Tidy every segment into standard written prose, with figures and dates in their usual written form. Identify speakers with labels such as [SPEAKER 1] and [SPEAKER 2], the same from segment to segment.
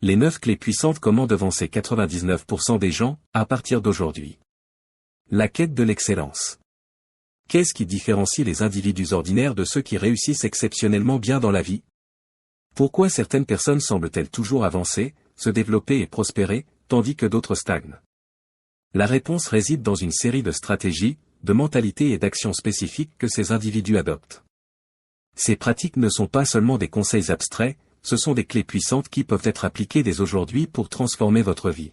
[SPEAKER 1] Les 9 clés puissantes comment devancer 99% des gens, à partir d'aujourd'hui. La quête de l'excellence. Qu'est-ce qui différencie les individus ordinaires de ceux qui réussissent exceptionnellement bien dans la vie? Pourquoi certaines personnes semblent-elles toujours avancer, se développer et prospérer, tandis que d'autres stagnent? La réponse réside dans une série de stratégies, de mentalités et d'actions spécifiques que ces individus adoptent. Ces pratiques ne sont pas seulement des conseils abstraits, ce sont des clés puissantes qui peuvent être appliquées dès aujourd'hui pour transformer votre vie.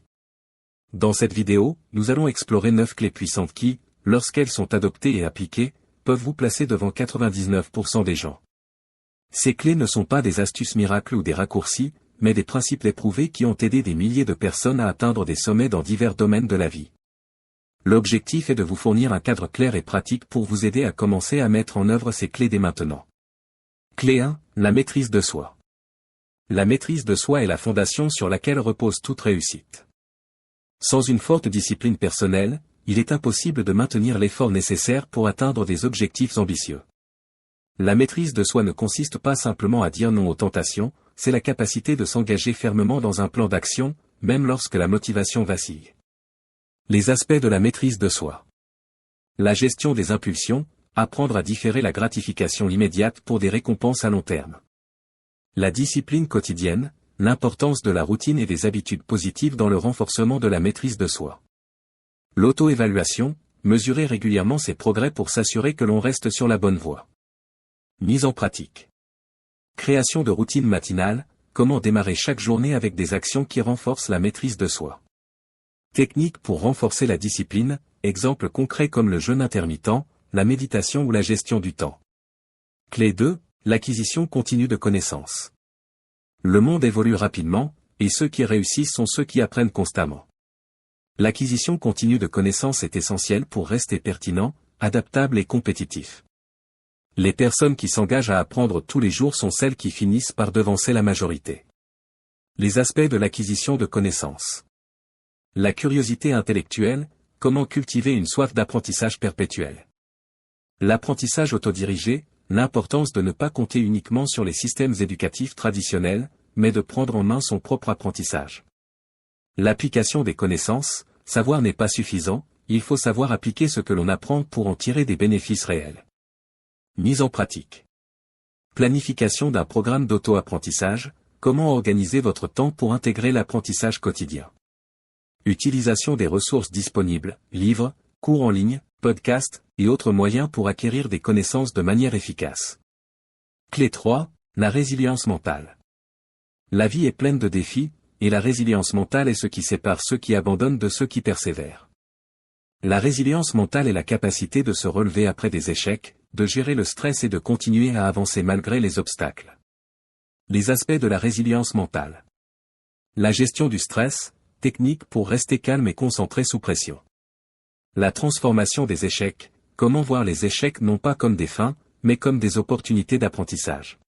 [SPEAKER 1] Dans cette vidéo, nous allons explorer 9 clés puissantes qui, lorsqu'elles sont adoptées et appliquées, peuvent vous placer devant 99% des gens. Ces clés ne sont pas des astuces miracles ou des raccourcis, mais des principes éprouvés qui ont aidé des milliers de personnes à atteindre des sommets dans divers domaines de la vie. L'objectif est de vous fournir un cadre clair et pratique pour vous aider à commencer à mettre en œuvre ces clés dès maintenant. Clé 1, la maîtrise de soi. La maîtrise de soi est la fondation sur laquelle repose toute réussite. Sans une forte discipline personnelle, il est impossible de maintenir l'effort nécessaire pour atteindre des objectifs ambitieux. La maîtrise de soi ne consiste pas simplement à dire non aux tentations, c'est la capacité de s'engager fermement dans un plan d'action, même lorsque la motivation vacille. Les aspects de la maîtrise de soi. La gestion des impulsions, apprendre à différer la gratification immédiate pour des récompenses à long terme. La discipline quotidienne, l'importance de la routine et des habitudes positives dans le renforcement de la maîtrise de soi. L'auto-évaluation, mesurer régulièrement ses progrès pour s'assurer que l'on reste sur la bonne voie. Mise en pratique. Création de routines matinales, comment démarrer chaque journée avec des actions qui renforcent la maîtrise de soi. Techniques pour renforcer la discipline, exemples concrets comme le jeûne intermittent, la méditation ou la gestion du temps. Clé 2, l'acquisition continue de connaissances. Le monde évolue rapidement, et ceux qui réussissent sont ceux qui apprennent constamment. L'acquisition continue de connaissances est essentielle pour rester pertinent, adaptable et compétitif. Les personnes qui s'engagent à apprendre tous les jours sont celles qui finissent par devancer la majorité. Les aspects de l'acquisition de connaissances. La curiosité intellectuelle, comment cultiver une soif d'apprentissage perpétuel. L'apprentissage autodirigé, l'importance de ne pas compter uniquement sur les systèmes éducatifs traditionnels, mais de prendre en main son propre apprentissage. L'application des connaissances, savoir n'est pas suffisant, il faut savoir appliquer ce que l'on apprend pour en tirer des bénéfices réels. Mise en pratique. Planification d'un programme d'auto-apprentissage, comment organiser votre temps pour intégrer l'apprentissage quotidien. Utilisation des ressources disponibles, livres, cours en ligne, podcasts, et autres moyens pour acquérir des connaissances de manière efficace. Clé 3, la résilience mentale. La vie est pleine de défis, et la résilience mentale est ce qui sépare ceux qui abandonnent de ceux qui persévèrent. La résilience mentale est la capacité de se relever après des échecs, de gérer le stress et de continuer à avancer malgré les obstacles. Les aspects de la résilience mentale. La gestion du stress, technique pour rester calme et concentré sous pression. La transformation des échecs, comment voir les échecs non pas comme des fins, mais comme des opportunités d'apprentissage.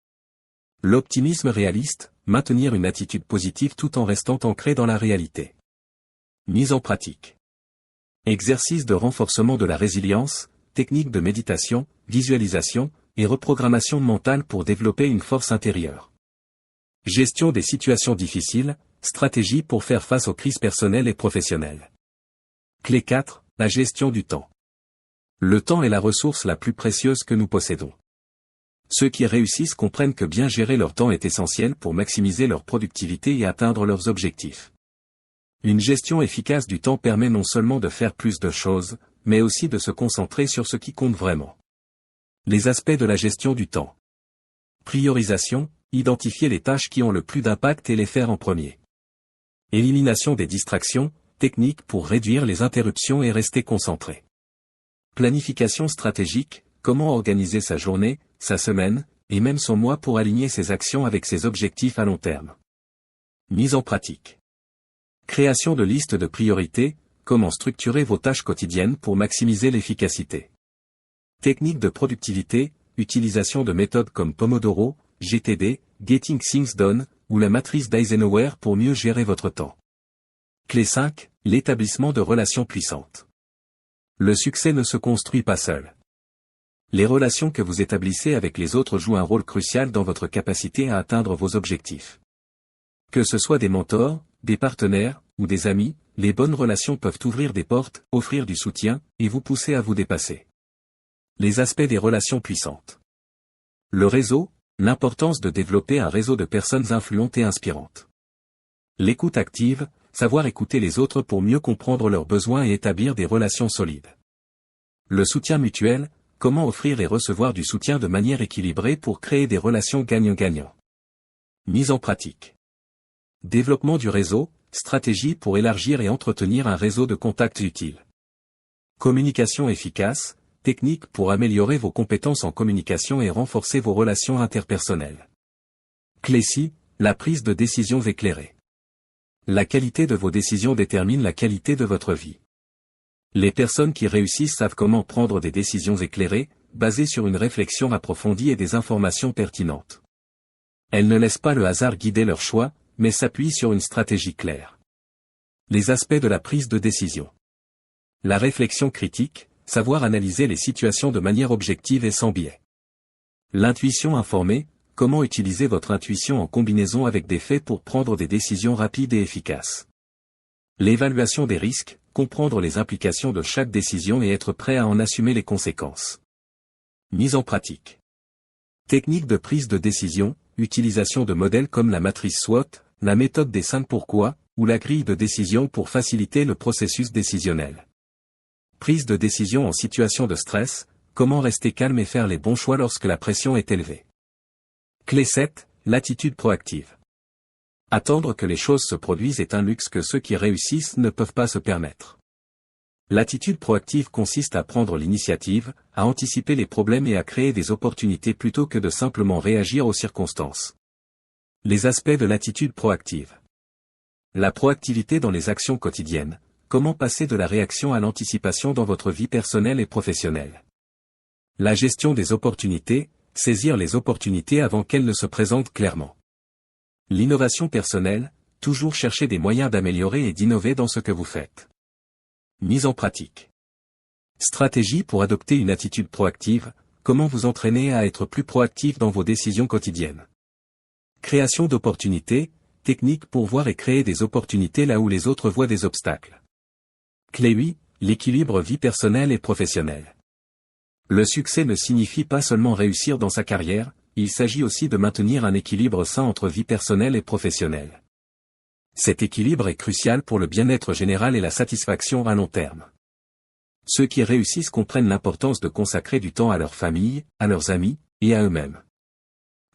[SPEAKER 1] L'optimisme réaliste, maintenir une attitude positive tout en restant ancré dans la réalité. Mise en pratique. Exercice de renforcement de la résilience, technique de méditation, visualisation, et reprogrammation mentale pour développer une force intérieure. Gestion des situations difficiles, stratégie pour faire face aux crises personnelles et professionnelles. Clé 4, la gestion du temps. Le temps est la ressource la plus précieuse que nous possédons. Ceux qui réussissent comprennent que bien gérer leur temps est essentiel pour maximiser leur productivité et atteindre leurs objectifs. Une gestion efficace du temps permet non seulement de faire plus de choses, mais aussi de se concentrer sur ce qui compte vraiment. Les aspects de la gestion du temps. Priorisation, identifier les tâches qui ont le plus d'impact et les faire en premier. Élimination des distractions, technique pour réduire les interruptions et rester concentré. Planification stratégique, comment organiser sa journée, sa semaine, et même son mois pour aligner ses actions avec ses objectifs à long terme. Mise en pratique. Création de listes de priorités, comment structurer vos tâches quotidiennes pour maximiser l'efficacité. Technique de productivité, utilisation de méthodes comme Pomodoro, GTD, Getting Things Done, ou la matrice d'Eisenhower pour mieux gérer votre temps. Clé 5, l'établissement de relations puissantes. Le succès ne se construit pas seul. Les relations que vous établissez avec les autres jouent un rôle crucial dans votre capacité à atteindre vos objectifs. Que ce soit des mentors, des partenaires, ou des amis, les bonnes relations peuvent ouvrir des portes, offrir du soutien, et vous pousser à vous dépasser. Les aspects des relations puissantes. Le réseau, l'importance de développer un réseau de personnes influentes et inspirantes. L'écoute active, savoir écouter les autres pour mieux comprendre leurs besoins et établir des relations solides. Le soutien mutuel, comment offrir et recevoir du soutien de manière équilibrée pour créer des relations gagnant-gagnant. Mise en pratique. Développement du réseau, stratégie pour élargir et entretenir un réseau de contacts utiles. Communication efficace, technique pour améliorer vos compétences en communication et renforcer vos relations interpersonnelles. Clé-ci, la prise de décisions éclairées. La qualité de vos décisions détermine la qualité de votre vie. Les personnes qui réussissent savent comment prendre des décisions éclairées, basées sur une réflexion approfondie et des informations pertinentes. Elles ne laissent pas le hasard guider leurs choix, mais s'appuient sur une stratégie claire. Les aspects de la prise de décision. La réflexion critique, savoir analyser les situations de manière objective et sans biais. L'intuition informée, comment utiliser votre intuition en combinaison avec des faits pour prendre des décisions rapides et efficaces. L'évaluation des risques, comprendre les implications de chaque décision et être prêt à en assumer les conséquences. Mise en pratique. Technique de prise de décision, utilisation de modèles comme la matrice SWOT, la méthode des 5 pourquoi, ou la grille de décision pour faciliter le processus décisionnel. Prise de décision en situation de stress, comment rester calme et faire les bons choix lorsque la pression est élevée. Clé 7, l'attitude proactive. Attendre que les choses se produisent est un luxe que ceux qui réussissent ne peuvent pas se permettre. L'attitude proactive consiste à prendre l'initiative, à anticiper les problèmes et à créer des opportunités plutôt que de simplement réagir aux circonstances. Les aspects de l'attitude proactive. La proactivité dans les actions quotidiennes, comment passer de la réaction à l'anticipation dans votre vie personnelle et professionnelle. La gestion des opportunités, saisir les opportunités avant qu'elles ne se présentent clairement. L'innovation personnelle, toujours chercher des moyens d'améliorer et d'innover dans ce que vous faites. Mise en pratique. Stratégie pour adopter une attitude proactive, comment vous entraîner à être plus proactif dans vos décisions quotidiennes. Création d'opportunités, technique pour voir et créer des opportunités là où les autres voient des obstacles. Clé 8, l'équilibre vie personnelle et professionnelle. Le succès ne signifie pas seulement réussir dans sa carrière, il s'agit aussi de maintenir un équilibre sain entre vie personnelle et professionnelle. Cet équilibre est crucial pour le bien-être général et la satisfaction à long terme. Ceux qui réussissent comprennent l'importance de consacrer du temps à leur famille, à leurs amis, et à eux-mêmes.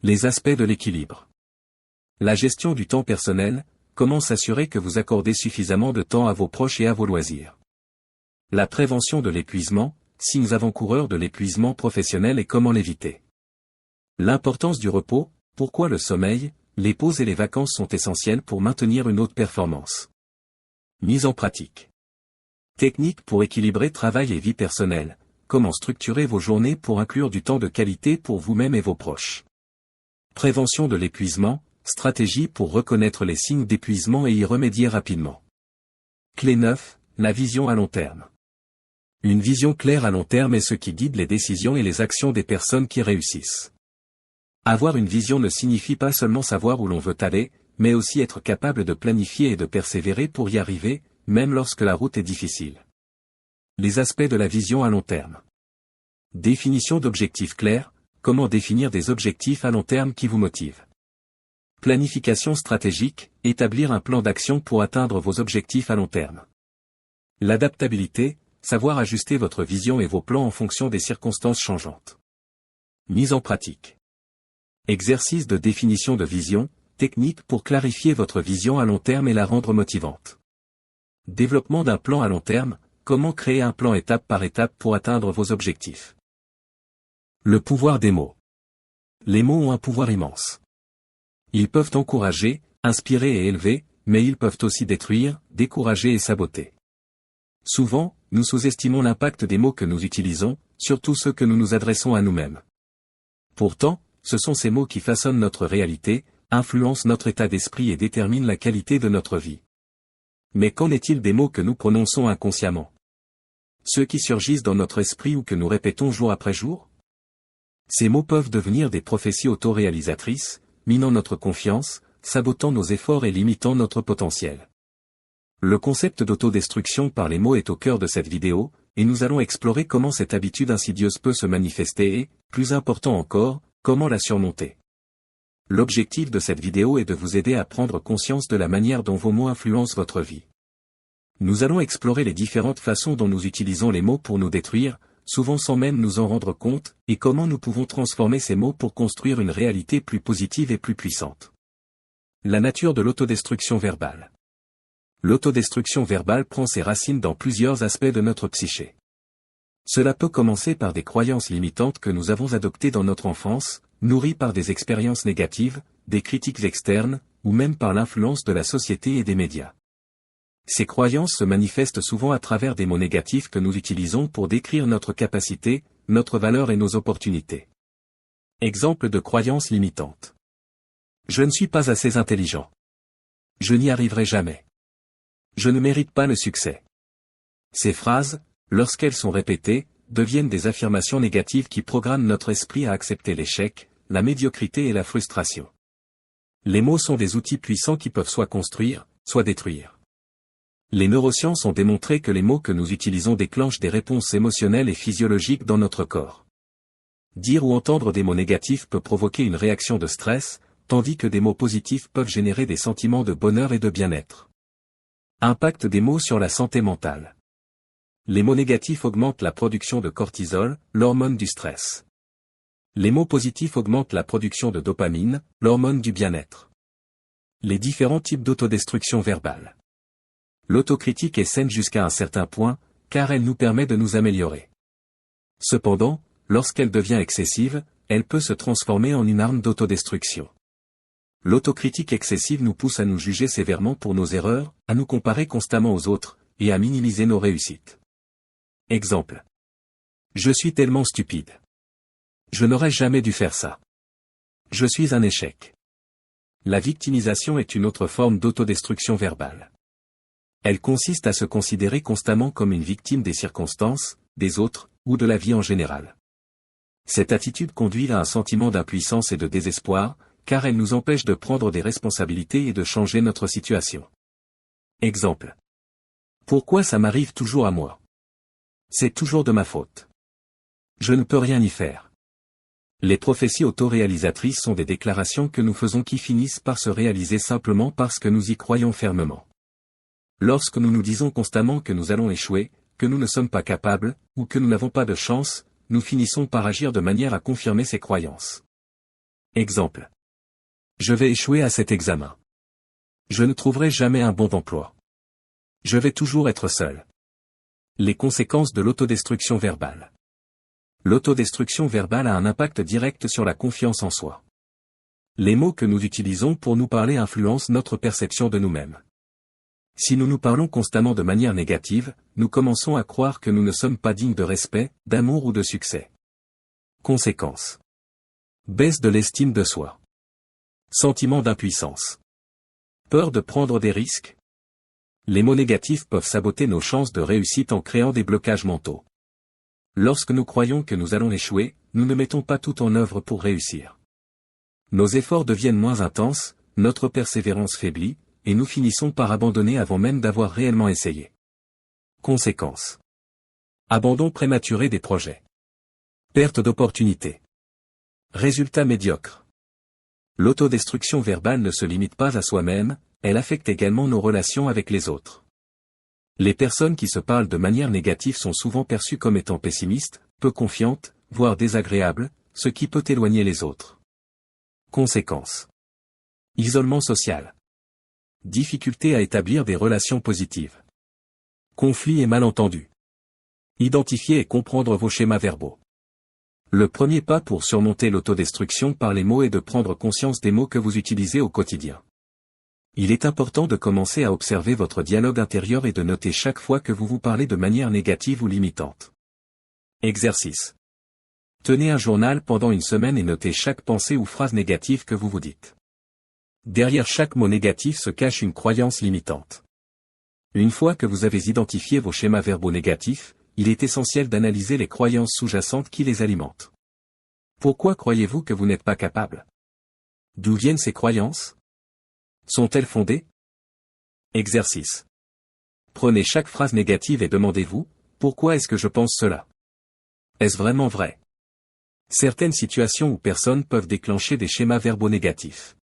[SPEAKER 1] Les aspects de l'équilibre. La gestion du temps personnel, comment s'assurer que vous accordez suffisamment de temps à vos proches et à vos loisirs. La prévention de l'épuisement, signes avant-coureurs de l'épuisement professionnel et comment l'éviter. L'importance du repos, pourquoi le sommeil, les pauses et les vacances sont essentielles pour maintenir une haute performance. Mise en pratique. Technique pour équilibrer travail et vie personnelle, comment structurer vos journées pour inclure du temps de qualité pour vous-même et vos proches. Prévention de l'épuisement, stratégie pour reconnaître les signes d'épuisement et y remédier rapidement. Clé 9, la vision à long terme. Une vision claire à long terme est ce qui guide les décisions et les actions des personnes qui réussissent. Avoir une vision ne signifie pas seulement savoir où l'on veut aller, mais aussi être capable de planifier et de persévérer pour y arriver, même lorsque la route est difficile. Les aspects de la vision à long terme. Définition d'objectifs clairs, comment définir des objectifs à long terme qui vous motivent. Planification stratégique, établir un plan d'action pour atteindre vos objectifs à long terme. L'adaptabilité, savoir ajuster votre vision et vos plans en fonction des circonstances changeantes. Mise en pratique. Exercice de définition de vision, technique pour clarifier votre vision à long terme et la rendre motivante. Développement d'un plan à long terme, comment créer un plan étape par étape pour atteindre vos objectifs. Le pouvoir des mots. Les mots ont un pouvoir immense. Ils peuvent encourager, inspirer et élever, mais ils peuvent aussi détruire, décourager et saboter. Souvent, nous sous-estimons l'impact des mots que nous utilisons, surtout ceux que nous nous adressons à nous-mêmes. Pourtant, ce sont ces mots qui façonnent notre réalité, influencent notre état d'esprit et déterminent la qualité de notre vie. Mais qu'en est-il des mots que nous prononçons inconsciemment? Ceux qui surgissent dans notre esprit ou que nous répétons jour après jour? Ces mots peuvent devenir des prophéties autoréalisatrices, minant notre confiance, sabotant nos efforts et limitant notre potentiel. Le concept d'autodestruction par les mots est au cœur de cette vidéo, et nous allons explorer comment cette habitude insidieuse peut se manifester et, plus important encore, comment la surmonter. L'objectif de cette vidéo est de vous aider à prendre conscience de la manière dont vos mots influencent votre vie. Nous allons explorer les différentes façons dont nous utilisons les mots pour nous détruire, souvent sans même nous en rendre compte, et comment nous pouvons transformer ces mots pour construire une réalité plus positive et plus puissante. La nature de l'autodestruction verbale. L'autodestruction verbale prend ses racines dans plusieurs aspects de notre psyché. Cela peut commencer par des croyances limitantes que nous avons adoptées dans notre enfance, nourries par des expériences négatives, des critiques externes, ou même par l'influence de la société et des médias. Ces croyances se manifestent souvent à travers des mots négatifs que nous utilisons pour décrire notre capacité, notre valeur et nos opportunités. Exemple de croyances limitantes. Je ne suis pas assez intelligent. Je n'y arriverai jamais. Je ne mérite pas le succès. Ces phrases, lorsqu'elles sont répétées, deviennent des affirmations négatives qui programment notre esprit à accepter l'échec, la médiocrité et la frustration. Les mots sont des outils puissants qui peuvent soit construire, soit détruire. Les neurosciences ont démontré que les mots que nous utilisons déclenchent des réponses émotionnelles et physiologiques dans notre corps. Dire ou entendre des mots négatifs peut provoquer une réaction de stress, tandis que des mots positifs peuvent générer des sentiments de bonheur et de bien-être. Impact des mots sur la santé mentale. Les mots négatifs augmentent la production de cortisol, l'hormone du stress. Les mots positifs augmentent la production de dopamine, l'hormone du bien-être. Les différents types d'autodestruction verbale. L'autocritique est saine jusqu'à un certain point, car elle nous permet de nous améliorer. Cependant, lorsqu'elle devient excessive, elle peut se transformer en une arme d'autodestruction. L'autocritique excessive nous pousse à nous juger sévèrement pour nos erreurs, à nous comparer constamment aux autres, et à minimiser nos réussites. Exemple. Je suis tellement stupide. Je n'aurais jamais dû faire ça. Je suis un échec. La victimisation est une autre forme d'autodestruction verbale. Elle consiste à se considérer constamment comme une victime des circonstances, des autres, ou de la vie en général. Cette attitude conduit à un sentiment d'impuissance et de désespoir, car elle nous empêche de prendre des responsabilités et de changer notre situation. Exemple. Pourquoi ça m'arrive toujours à moi? C'est toujours de ma faute. Je ne peux rien y faire. Les prophéties autoréalisatrices sont des déclarations que nous faisons qui finissent par se réaliser simplement parce que nous y croyons fermement. Lorsque nous nous disons constamment que nous allons échouer, que nous ne sommes pas capables, ou que nous n'avons pas de chance, nous finissons par agir de manière à confirmer ces croyances. Exemple. Je vais échouer à cet examen. Je ne trouverai jamais un bon emploi. Je vais toujours être seul. Les conséquences de l'autodestruction verbale. L'autodestruction verbale a un impact direct sur la confiance en soi. Les mots que nous utilisons pour nous parler influencent notre perception de nous-mêmes. Si nous nous parlons constamment de manière négative, nous commençons à croire que nous ne sommes pas dignes de respect, d'amour ou de succès. Conséquences. Baisse de l'estime de soi. Sentiment d'impuissance. Peur de prendre des risques. Les mots négatifs peuvent saboter nos chances de réussite en créant des blocages mentaux. Lorsque nous croyons que nous allons échouer, nous ne mettons pas tout en œuvre pour réussir. Nos efforts deviennent moins intenses, notre persévérance faiblit, et nous finissons par abandonner avant même d'avoir réellement essayé. Conséquences. Abandon prématuré des projets. Perte d'opportunités. Résultats médiocres. L'autodestruction verbale ne se limite pas à soi-même, elle affecte également nos relations avec les autres. Les personnes qui se parlent de manière négative sont souvent perçues comme étant pessimistes, peu confiantes, voire désagréables, ce qui peut éloigner les autres. Conséquences. Isolement social. Difficulté à établir des relations positives. Conflits et malentendus. Identifier et comprendre vos schémas verbaux. Le premier pas pour surmonter l'autodestruction par les mots est de prendre conscience des mots que vous utilisez au quotidien. Il est important de commencer à observer votre dialogue intérieur et de noter chaque fois que vous vous parlez de manière négative ou limitante. Exercice. Tenez un journal pendant une semaine et notez chaque pensée ou phrase négative que vous vous dites. Derrière chaque mot négatif se cache une croyance limitante. Une fois que vous avez identifié vos schémas verbaux négatifs, il est essentiel d'analyser les croyances sous-jacentes qui les alimentent. Pourquoi croyez-vous que vous n'êtes pas capable? D'où viennent ces croyances? Sont-elles fondées? Exercice. Prenez chaque phrase négative et demandez-vous, pourquoi est-ce que je pense cela? Est-ce vraiment vrai? Certaines situations ou personnes peuvent déclencher des schémas verbaux négatifs.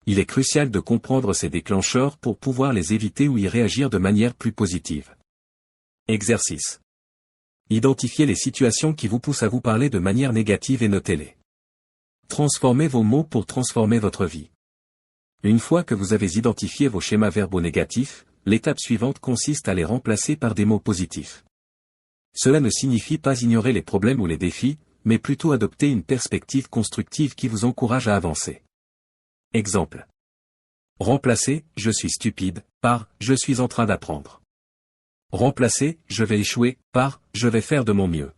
[SPEAKER 1] Il est crucial de comprendre ces déclencheurs pour pouvoir les éviter ou y réagir de manière plus positive. Exercice. Identifiez les situations qui vous poussent à vous parler de manière négative et notez-les. Transformez vos mots pour transformer votre vie. Une fois que vous avez identifié vos schémas verbaux négatifs, l'étape suivante consiste à les remplacer par des mots positifs. Cela ne signifie pas ignorer les problèmes ou les défis, mais plutôt adopter une perspective constructive qui vous encourage à avancer. Exemple. Remplacez « je suis stupide » par « je suis en train d'apprendre ». Remplacez « je vais échouer » par « je vais faire de mon mieux ».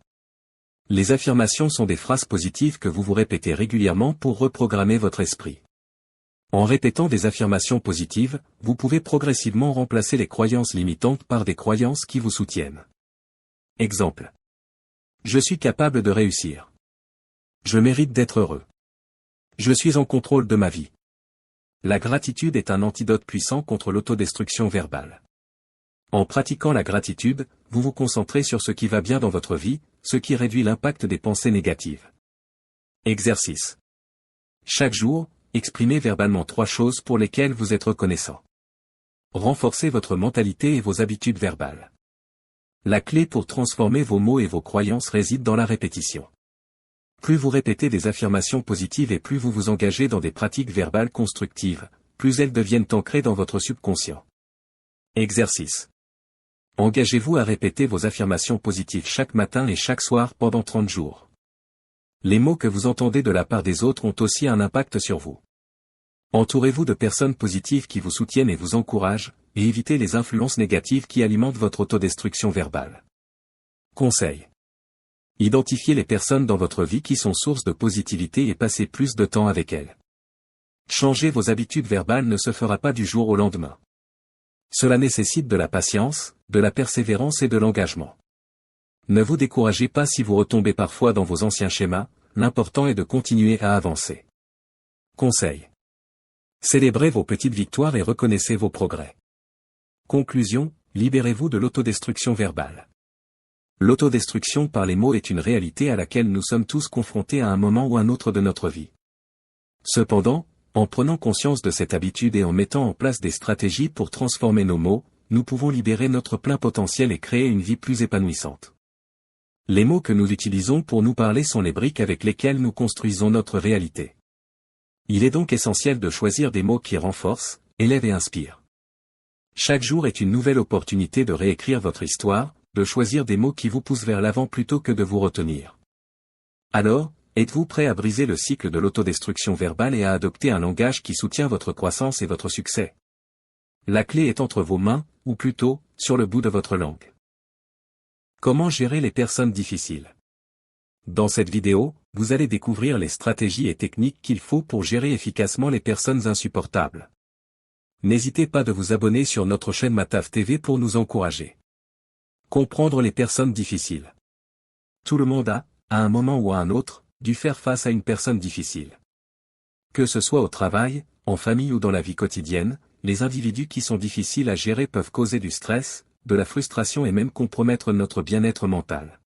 [SPEAKER 1] Les affirmations sont des phrases positives que vous vous répétez régulièrement pour reprogrammer votre esprit. En répétant des affirmations positives, vous pouvez progressivement remplacer les croyances limitantes par des croyances qui vous soutiennent. Exemple. Je suis capable de réussir. Je mérite d'être heureux. Je suis en contrôle de ma vie. La gratitude est un antidote puissant contre l'autodestruction verbale. En pratiquant la gratitude, vous vous concentrez sur ce qui va bien dans votre vie, ce qui réduit l'impact des pensées négatives. Exercice. Chaque jour, exprimez verbalement 3 choses pour lesquelles vous êtes reconnaissant. Renforcez votre mentalité et vos habitudes verbales. La clé pour transformer vos mots et vos croyances réside dans la répétition. Plus vous répétez des affirmations positives et plus vous vous engagez dans des pratiques verbales constructives, plus elles deviennent ancrées dans votre subconscient. Exercice. Engagez-vous à répéter vos affirmations positives chaque matin et chaque soir pendant 30 jours. Les mots que vous entendez de la part des autres ont aussi un impact sur vous. Entourez-vous de personnes positives qui vous soutiennent et vous encouragent, et évitez les influences négatives qui alimentent votre autodestruction verbale. Conseil. Identifiez les personnes dans votre vie qui sont source de positivité et passez plus de temps avec elles. Changer vos habitudes verbales ne se fera pas du jour au lendemain. Cela nécessite de la patience, de la persévérance et de l'engagement. Ne vous découragez pas si vous retombez parfois dans vos anciens schémas, l'important est de continuer à avancer. Conseil. Célébrez vos petites victoires et reconnaissez vos progrès. Conclusion, libérez-vous de l'autodestruction verbale. L'autodestruction par les mots est une réalité à laquelle nous sommes tous confrontés à un moment ou un autre de notre vie. Cependant, en prenant conscience de cette habitude et en mettant en place des stratégies pour transformer nos mots, nous pouvons libérer notre plein potentiel et créer une vie plus épanouissante. Les mots que nous utilisons pour nous parler sont les briques avec lesquelles nous construisons notre réalité. Il est donc essentiel de choisir des mots qui renforcent, élèvent et inspirent. Chaque jour est une nouvelle opportunité de réécrire votre histoire, de choisir des mots qui vous poussent vers l'avant plutôt que de vous retenir. Alors, êtes-vous prêt à briser le cycle de l'autodestruction verbale et à adopter un langage qui soutient votre croissance et votre succès? La clé est entre vos mains, ou plutôt, sur le bout de votre langue. Comment gérer les personnes difficiles? Dans cette vidéo, vous allez découvrir les stratégies et techniques qu'il faut pour gérer efficacement les personnes insupportables. N'hésitez pas de vous abonner sur notre chaîne Mataf TV pour nous encourager. Comprendre les personnes difficiles. Tout le monde a, à un moment ou à un autre, dû faire face à une personne difficile. Que ce soit au travail, en famille ou dans la vie quotidienne, les individus qui sont difficiles à gérer peuvent causer du stress, de la frustration et même compromettre notre bien-être mental.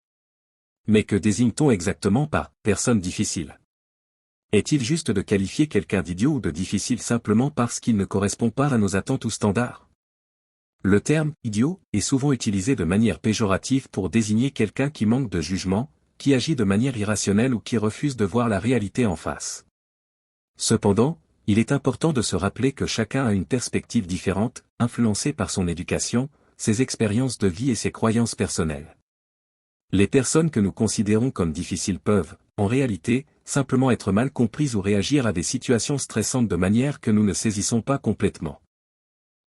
[SPEAKER 1] Mais que désigne-t-on exactement par « personne difficile » ? Est-il juste de qualifier quelqu'un d'idiot ou de difficile simplement parce qu'il ne correspond pas à nos attentes ou standards? Le terme « idiot » est souvent utilisé de manière péjorative pour désigner quelqu'un qui manque de jugement, qui agit de manière irrationnelle ou qui refuse de voir la réalité en face. Cependant, il est important de se rappeler que chacun a une perspective différente, influencée par son éducation, ses expériences de vie et ses croyances personnelles. Les personnes que nous considérons comme difficiles peuvent, en réalité, simplement être mal comprises ou réagir à des situations stressantes de manière que nous ne saisissons pas complètement.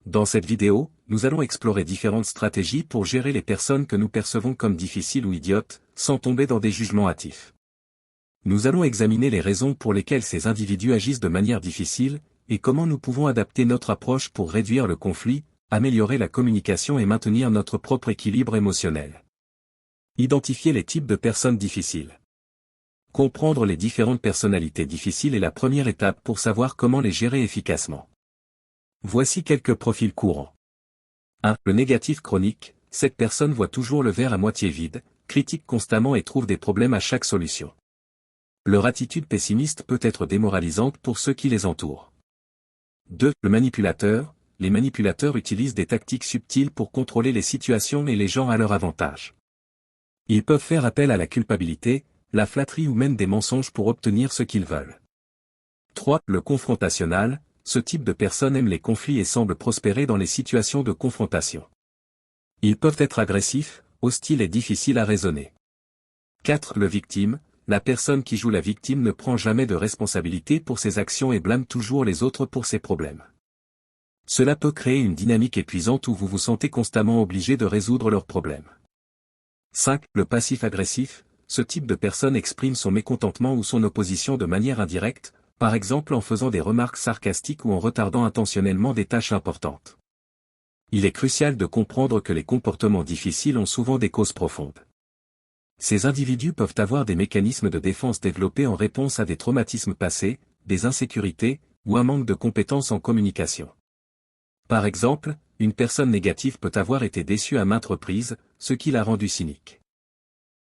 [SPEAKER 1] Dans cette vidéo, nous allons explorer différentes stratégies pour gérer les personnes que nous percevons comme difficiles ou idiotes, sans tomber dans des jugements hâtifs. Nous allons examiner les raisons pour lesquelles ces individus agissent de manière difficile, et comment nous pouvons adapter notre approche pour réduire le conflit, améliorer la communication et maintenir notre propre équilibre émotionnel. Identifier les types de personnes difficiles. Comprendre les différentes personnalités difficiles est la première étape pour savoir comment les gérer efficacement. Voici quelques profils courants. 1. Le négatif chronique. Cette personne voit toujours le verre à moitié vide, critique constamment et trouve des problèmes à chaque solution. Leur attitude pessimiste peut être démoralisante pour ceux qui les entourent. 2. Le manipulateur. Les manipulateurs utilisent des tactiques subtiles pour contrôler les situations et les gens à leur avantage. Ils peuvent faire appel à la culpabilité, la flatterie ou même des mensonges pour obtenir ce qu'ils veulent. 3. Le confrontationnel. Ce type de personne aime les conflits et semble prospérer dans les situations de confrontation. Ils peuvent être agressifs, hostiles et difficiles à raisonner. 4. Le victime. La personne qui joue la victime ne prend jamais de responsabilité pour ses actions et blâme toujours les autres pour ses problèmes. Cela peut créer une dynamique épuisante où vous vous sentez constamment obligé de résoudre leurs problèmes. 5. Le passif-agressif. Ce type de personne exprime son mécontentement ou son opposition de manière indirecte, par exemple en faisant des remarques sarcastiques ou en retardant intentionnellement des tâches importantes. Il est crucial de comprendre que les comportements difficiles ont souvent des causes profondes. Ces individus peuvent avoir des mécanismes de défense développés en réponse à des traumatismes passés, des insécurités, ou un manque de compétences en communication. Par exemple, une personne négative peut avoir été déçue à maintes reprises, ce qui l'a rendu cynique.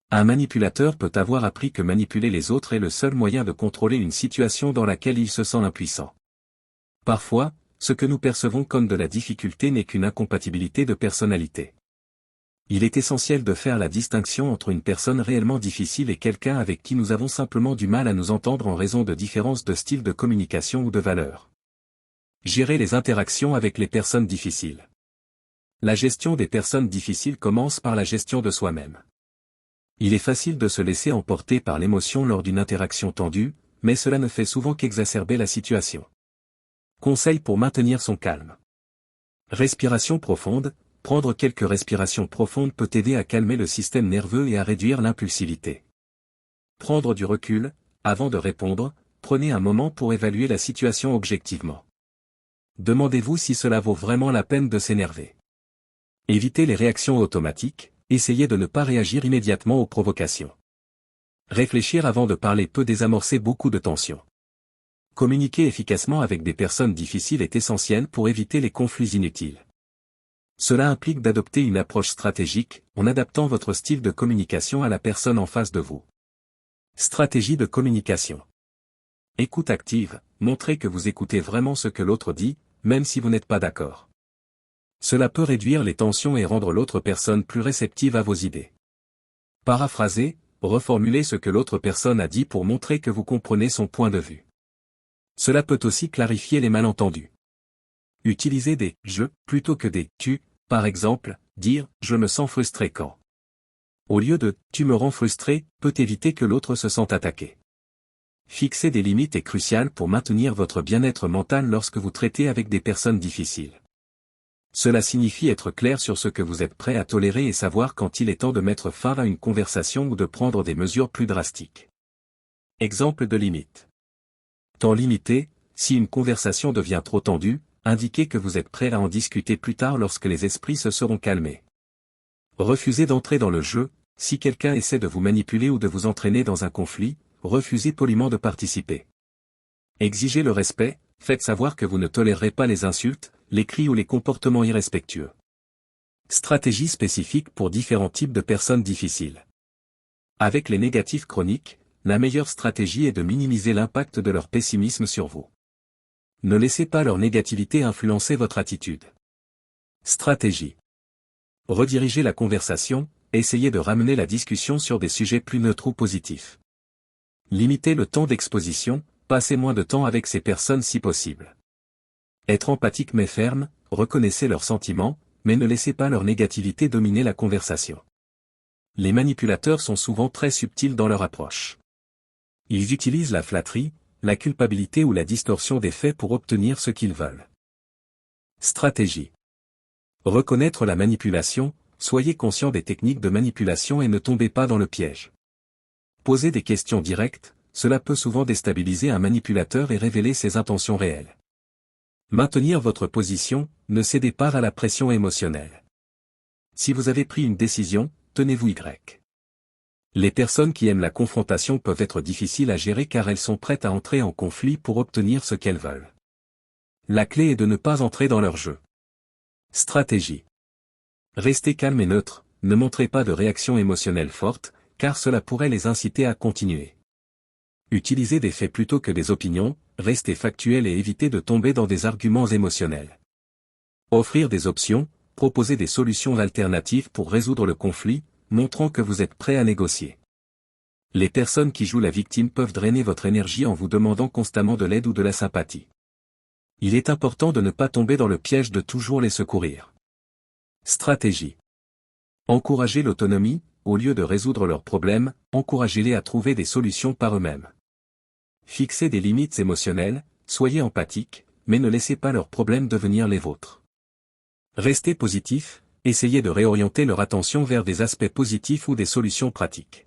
[SPEAKER 1] Un manipulateur peut avoir appris que manipuler les autres est le seul moyen de contrôler une situation dans laquelle il se sent impuissant. Parfois, ce que nous percevons comme de la difficulté n'est qu'une incompatibilité de personnalité. Il est essentiel de faire la distinction entre une personne réellement difficile et quelqu'un avec qui nous avons simplement du mal à nous entendre en raison de différences de style de communication ou de valeurs. Gérer les interactions avec les personnes difficiles. La gestion des personnes difficiles commence par la gestion de soi-même. Il est facile de se laisser emporter par l'émotion lors d'une interaction tendue, mais cela ne fait souvent qu'exacerber la situation. Conseil pour maintenir son calme. Respiration profonde. Prendre quelques respirations profondes peut aider à calmer le système nerveux et à réduire l'impulsivité. Prendre du recul. Avant de répondre, prenez un moment pour évaluer la situation objectivement. Demandez-vous si cela vaut vraiment la peine de s'énerver. Évitez les réactions automatiques, essayez de ne pas réagir immédiatement aux provocations. Réfléchir avant de parler peut désamorcer beaucoup de tensions. Communiquer efficacement avec des personnes difficiles est essentiel pour éviter les conflits inutiles. Cela implique d'adopter une approche stratégique, en adaptant votre style de communication à la personne en face de vous. Stratégie de communication. Écoute active, montrez que vous écoutez vraiment ce que l'autre dit, même si vous n'êtes pas d'accord. Cela peut réduire les tensions et rendre l'autre personne plus réceptive à vos idées. Paraphrasez, reformulez ce que l'autre personne a dit pour montrer que vous comprenez son point de vue. Cela peut aussi clarifier les malentendus. Utilisez des « je » plutôt que des « tu », par exemple, dire « je me sens frustré quand ». Au lieu de « tu me rends frustré » peut éviter que l'autre se sente attaqué. Fixer des limites est crucial pour maintenir votre bien-être mental lorsque vous traitez avec des personnes difficiles. Cela signifie être clair sur ce que vous êtes prêt à tolérer et savoir quand il est temps de mettre fin à une conversation ou de prendre des mesures plus drastiques. Exemple de limite. Temps limité. Si une conversation devient trop tendue, indiquez que vous êtes prêt à en discuter plus tard lorsque les esprits se seront calmés. Refusez d'entrer dans le jeu. Si quelqu'un essaie de vous manipuler ou de vous entraîner dans un conflit, refusez poliment de participer. Exigez le respect, faites savoir que vous ne tolérerez pas les insultes, les cris ou les comportements irrespectueux. Stratégie spécifique pour différents types de personnes difficiles. Avec les négatifs chroniques, la meilleure stratégie est de minimiser l'impact de leur pessimisme sur vous. Ne laissez pas leur négativité influencer votre attitude. Stratégie. Redirigez la conversation, essayez de ramener la discussion sur des sujets plus neutres ou positifs. Limitez le temps d'exposition, passez moins de temps avec ces personnes si possible. Être empathique mais ferme, reconnaissez leurs sentiments, mais ne laissez pas leur négativité dominer la conversation. Les manipulateurs sont souvent très subtils dans leur approche. Ils utilisent la flatterie, la culpabilité ou la distorsion des faits pour obtenir ce qu'ils veulent. Stratégie. Reconnaître la manipulation, soyez conscient des techniques de manipulation et ne tombez pas dans le piège. Posez des questions directes, cela peut souvent déstabiliser un manipulateur et révéler ses intentions réelles. Maintenir votre position, ne cédez pas à la pression émotionnelle. Si vous avez pris une décision, tenez-vous Y. Les personnes qui aiment la confrontation peuvent être difficiles à gérer car elles sont prêtes à entrer en conflit pour obtenir ce qu'elles veulent. La clé est de ne pas entrer dans leur jeu. Stratégie. Restez calme et neutre, ne montrez pas de réaction émotionnelle forte, car cela pourrait les inciter à continuer. Utilisez des faits plutôt que des opinions, restez factuel et évitez de tomber dans des arguments émotionnels. Offrir des options, proposer des solutions alternatives pour résoudre le conflit, montrant que vous êtes prêt à négocier. Les personnes qui jouent la victime peuvent drainer votre énergie en vous demandant constamment de l'aide ou de la sympathie. Il est important de ne pas tomber dans le piège de toujours les secourir. Stratégie. Encouragez l'autonomie, au lieu de résoudre leurs problèmes, encouragez-les à trouver des solutions par eux-mêmes. Fixez des limites émotionnelles, soyez empathique, mais ne laissez pas leurs problèmes devenir les vôtres. Restez positif, essayez de réorienter leur attention vers des aspects positifs ou des solutions pratiques.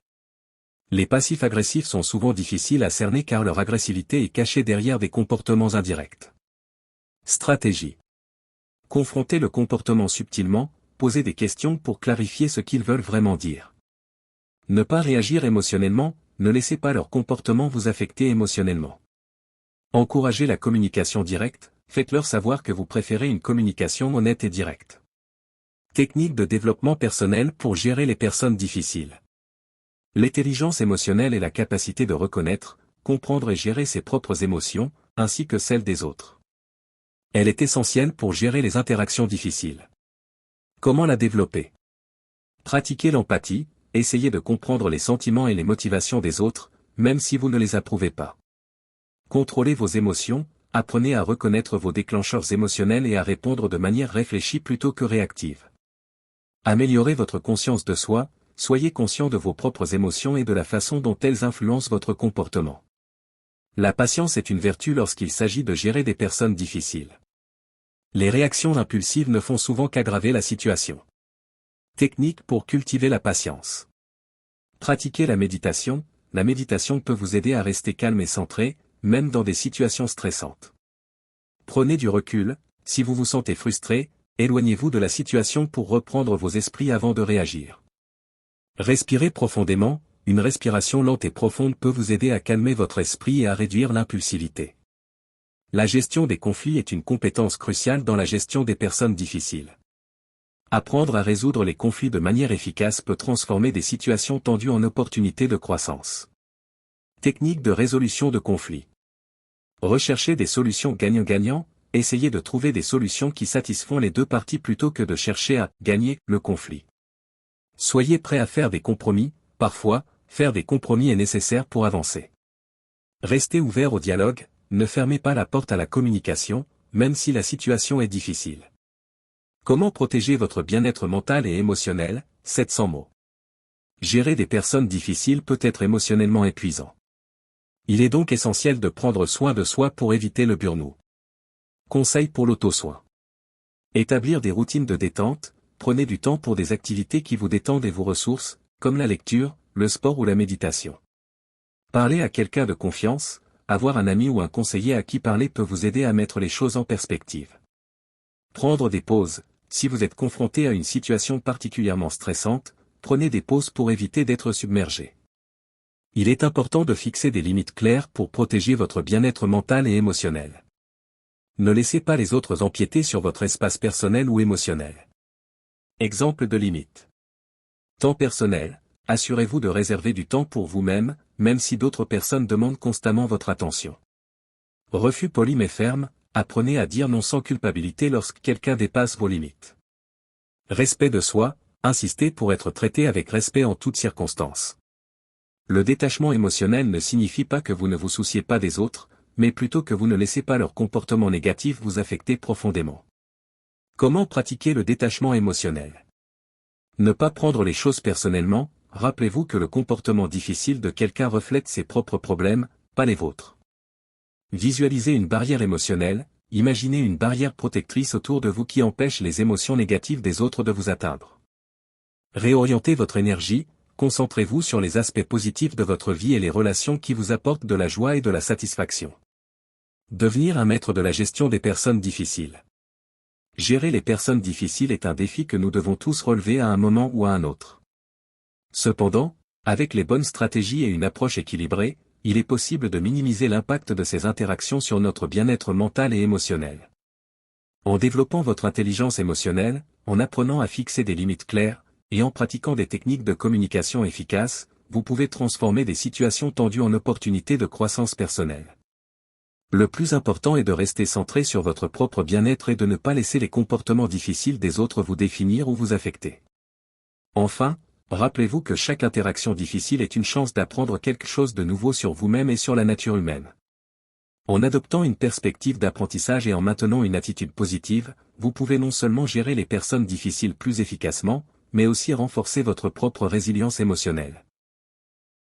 [SPEAKER 1] Les passifs agressifs sont souvent difficiles à cerner car leur agressivité est cachée derrière des comportements indirects. Stratégie. Confrontez le comportement subtilement, posez des questions pour clarifier ce qu'ils veulent vraiment dire. Ne pas réagir émotionnellement, ne laissez pas leur comportement vous affecter émotionnellement. Encouragez la communication directe, faites-leur savoir que vous préférez une communication honnête et directe. Technique de développement personnel pour gérer les personnes difficiles. L'intelligence émotionnelle est la capacité de reconnaître, comprendre et gérer ses propres émotions, ainsi que celles des autres. Elle est essentielle pour gérer les interactions difficiles. Comment la développer? Pratiquez l'empathie, essayez de comprendre les sentiments et les motivations des autres, même si vous ne les approuvez pas. Contrôlez vos émotions, apprenez à reconnaître vos déclencheurs émotionnels et à répondre de manière réfléchie plutôt que réactive. Améliorez votre conscience de soi, soyez conscient de vos propres émotions et de la façon dont elles influencent votre comportement. La patience est une vertu lorsqu'il s'agit de gérer des personnes difficiles. Les réactions impulsives ne font souvent qu'aggraver la situation. Technique pour cultiver la patience. Pratiquez la méditation peut vous aider à rester calme et centré, même dans des situations stressantes. Prenez du recul, si vous vous sentez frustré, éloignez-vous de la situation pour reprendre vos esprits avant de réagir. Respirez profondément, une respiration lente et profonde peut vous aider à calmer votre esprit et à réduire l'impulsivité. La gestion des conflits est une compétence cruciale dans la gestion des personnes difficiles. Apprendre à résoudre les conflits de manière efficace peut transformer des situations tendues en opportunités de croissance. Technique de résolution de conflits. Recherchez des solutions gagnant-gagnant, essayez de trouver des solutions qui satisfont les deux parties plutôt que de chercher à gagner le conflit. Soyez prêt à faire des compromis, parfois, faire des compromis est nécessaire pour avancer. Restez ouvert au dialogue, ne fermez pas la porte à la communication, même si la situation est difficile. Comment protéger votre bien-être mental et émotionnel, 700 mots. Gérer des personnes difficiles peut être émotionnellement épuisant. Il est donc essentiel de prendre soin de soi pour éviter le burn-out. Conseil pour l'auto-soin. Établir des routines de détente, prenez du temps pour des activités qui vous détendent et vous ressourcent, comme la lecture, le sport ou la méditation. Parlez à quelqu'un de confiance, avoir un ami ou un conseiller à qui parler peut vous aider à mettre les choses en perspective. Prendre des pauses, si vous êtes confronté à une situation particulièrement stressante, prenez des pauses pour éviter d'être submergé. Il est important de fixer des limites claires pour protéger votre bien-être mental et émotionnel. Ne laissez pas les autres empiéter sur votre espace personnel ou émotionnel. Exemple de limite. Temps personnel, assurez-vous de réserver du temps pour vous-même, même si d'autres personnes demandent constamment votre attention. Refus poli mais ferme, apprenez à dire non sans culpabilité lorsque quelqu'un dépasse vos limites. Respect de soi, insistez pour être traité avec respect en toutes circonstances. Le détachement émotionnel ne signifie pas que vous ne vous souciez pas des autres, mais plutôt que vous ne laissez pas leur comportement négatif vous affecter profondément. Comment pratiquer le détachement émotionnel? Ne pas prendre les choses personnellement, rappelez-vous que le comportement difficile de quelqu'un reflète ses propres problèmes, pas les vôtres. Visualisez une barrière émotionnelle, imaginez une barrière protectrice autour de vous qui empêche les émotions négatives des autres de vous atteindre. Réorientez votre énergie, concentrez-vous sur les aspects positifs de votre vie et les relations qui vous apportent de la joie et de la satisfaction. Devenir un maître de la gestion des personnes difficiles. Gérer les personnes difficiles est un défi que nous devons tous relever à un moment ou à un autre. Cependant, avec les bonnes stratégies et une approche équilibrée, il est possible de minimiser l'impact de ces interactions sur notre bien-être mental et émotionnel. En développant votre intelligence émotionnelle, en apprenant à fixer des limites claires, et en pratiquant des techniques de communication efficaces, vous pouvez transformer des situations tendues en opportunités de croissance personnelle. Le plus important est de rester centré sur votre propre bien-être et de ne pas laisser les comportements difficiles des autres vous définir ou vous affecter. Enfin, rappelez-vous que chaque interaction difficile est une chance d'apprendre quelque chose de nouveau sur vous-même et sur la nature humaine. En adoptant une perspective d'apprentissage et en maintenant une attitude positive, vous pouvez non seulement gérer les personnes difficiles plus efficacement, mais aussi renforcer votre propre résilience émotionnelle.